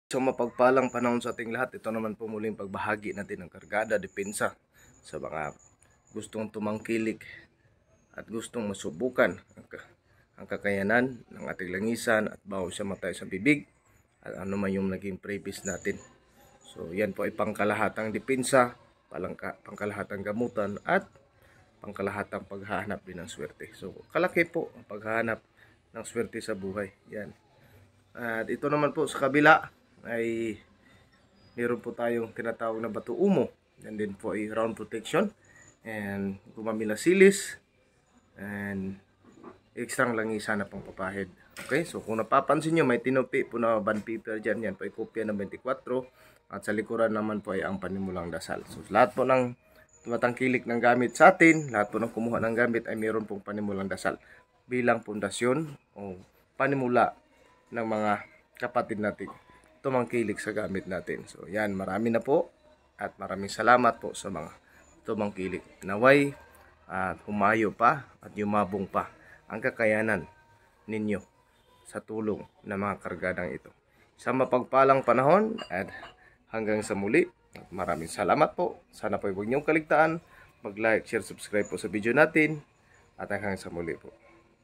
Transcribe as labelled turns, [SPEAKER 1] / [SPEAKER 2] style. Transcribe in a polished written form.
[SPEAKER 1] So mapagpalang panahon sa ating lahat, ito naman po muling pagbahagi natin ng kargada depensa sa mga gustong tumangkilik at gustong masubukan ang kakayanan ng ating langisan at bago siya matay sa bibig at ano man yung naging previous natin. So yan po ay pangkalahatang depensa, pangkalahatang gamutan at pangkalahatang paghahanap din ng swerte. So kalaki po ang paghahanap ng swerte sa buhay. Yan. At ito naman po sa kabila ay meron po tayong tinatawag na bato umo. And then po ay round protection and gumamila silis and extra langisan na pang papahid. Okay, so kung napapansin nyo may tinupi po na bond paper dyan. Yan po ay kopya ng 24 at sa likuran naman po ay ang panimulang dasal. So lahat po ng tumatangkilik ng gamit sa atin, lahat po ng kumuha ng gamit ay meron pong panimulang dasal bilang pundasyon o panimula ng mga kapatid natin tumangkilik sa gamit natin. So yan, marami na po at maraming salamat po sa mga tumangkilik. Naway at humayo pa at yumabong pa ang kakayanan ninyo sa tulong ng mga kargadang ito. Sa mapagpalang panahon at hanggang sa muli. Maraming salamat po. Sana po huwag niyong kaligtaan mag-like, share, subscribe po sa video natin at hanggang sa muli po.